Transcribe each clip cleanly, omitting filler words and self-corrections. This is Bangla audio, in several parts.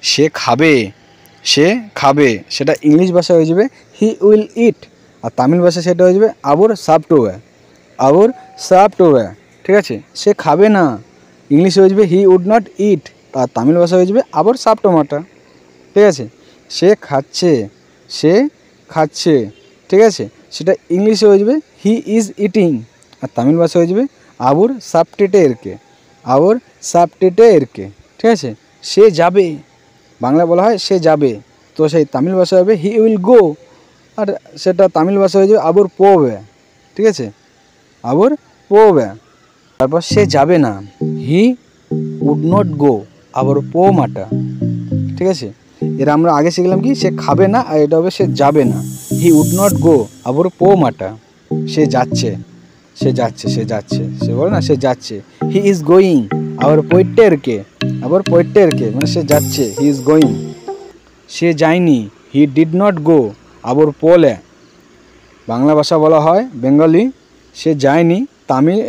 সে খাবে, সে খাবে, সেটা ইংলিশ ভাষা হয়ে যাবে হি উইল ইট। আর তামিল ভাষা সেটা হয়ে যাবে আবর সাপটোয়া, আবর সাপটোয়া। ঠিক আছে, সে খাবে না ইংলিশে হয়ে যাবে হি উড নট ইট, আর তামিল ভাষা হয়ে যাবে আবর সাপটোমাটা। ঠিক আছে, সে খাচ্ছে, সে খাচ্ছে। ঠিক আছে, সেটা ইংলিশে হয়ে যাবে হি ইজ ইটিং, আর তামিল ভাষা হয়ে যাবে আবর সাপটেটে এরকে, আবর সাপটেটে এরকে। ঠিক আছে, সে যাবে, বাংলা বলা হয় সে যাবে, তো সেই তামিল ভাষা হবে হি উইল গো, আর সেটা তামিল ভাষা হয়ে যাবে আবর পোবে। ঠিক আছে, আবর পোবে। তারপর সে যাবে না, হি উড নট গো, আবার পো মাটা। ঠিক আছে, এরা আমরা আগে শিখলাম কি সে খাবে না, আর এটা হবে সে যাবে না, হি উড নট গো, আবার পো মাটা। সে যাচ্ছে, সে যাচ্ছে, সে যাচ্ছে, সে বলে না সে যাচ্ছে। হি ইজ গোয়িং, আবার পৈটেরকে, আবার পৈটেরকে মানে সে যাচ্ছে, হি ইজ গোয়িং। সে যায়নি, হি ডিড নট গো, আবার পোলে। বাংলা ভাষা বলা হয় বেঙ্গলি সে যায়নি, Tamil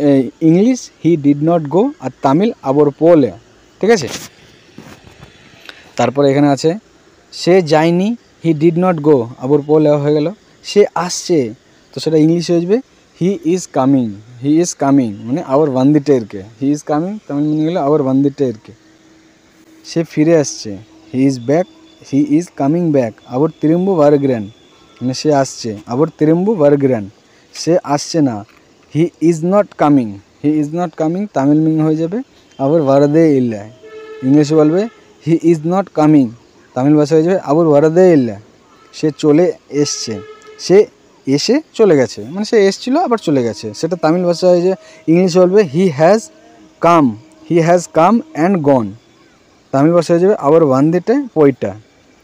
English he did not go, আর তামিল আবর পোলে। ঠিক আছে, তারপর এখানে আছে সে যায়নি, হি ডিড নট গো, আবর পোলে হয়ে গেল। সে আসছে, তো সেটা ইংলিশে হয়ে যাবে he is coming, he is coming মানে আবার বান্দিটেরকে, he is coming Tamil meaning গেল আবার বান্দিটেরকে। সে ফিরে আসছে, he is back, he is coming back, আবার তিরুম্বু ভার্গ্রেন মানে সে আসছে, আবার তিরুম্বু ভার্গ্রেন। সে আসছে না, he is not coming, he is not coming Tamil meaning হয়ে যাবে আবার ভারদে ইল্লা, ইংলিশে বলবে he is not coming, Tamil ভাষা হয়ে যাবে আবার ভারদে ইল্লা। সে চলে এসছে, সে এসে চলে গেছে মানে সে এসছিল আবার চলে গেছে, সেটা তামিল ভাষা হয়ে যায়, ইংলিশে বলবে he has come, he has come and gone, Tamil ভাষা হয়ে যাবে আবার বান্দিটে পইটা।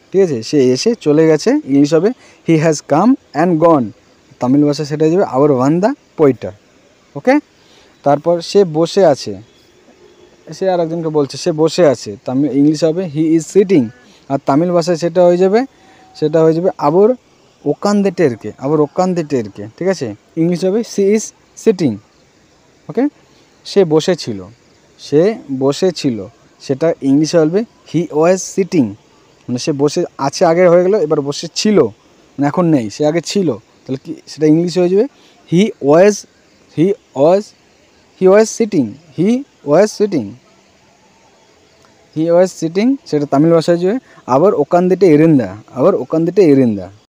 ঠিক আছে, সে এসে চলে গেছে, ইংলিশ হবে he has come and gone, Tamil ভাষা সেটা হয়ে যাবে আবার বান্দা পইটা। ওকে, তারপর সে বসে আছে, সে আর একজনকে বলছে সে বসে আছে, তামিল ইংলিশ হবে হি ইজ সিটিং, আর তামিল ভাষায় সেটা হয়ে যাবে আবার ওকান্দে টেরকে, আবার ওকান্দে টেরকে। ঠিক আছে, ইংলিশ হবে সি ইজ সিটিং। ওকে, সে বসেছিল, সে বসেছিল, সেটা ইংলিশে বলবে হি ওয়াজ সিটিং, মানে সে বসে আছে আগে হয়ে গেল, এবার বসে ছিল মানে এখন নেই, সে আগে ছিল, তাহলে কি সেটা ইংলিশে হয়ে যাবে he was, he was, he was sitting, he was sitting, he was sitting, সেটা তামিল ভাষায় হয়ে যাবে আবার ওকান দিটে এরিন্দা, আবার ওকান দিটে এরিন্দা।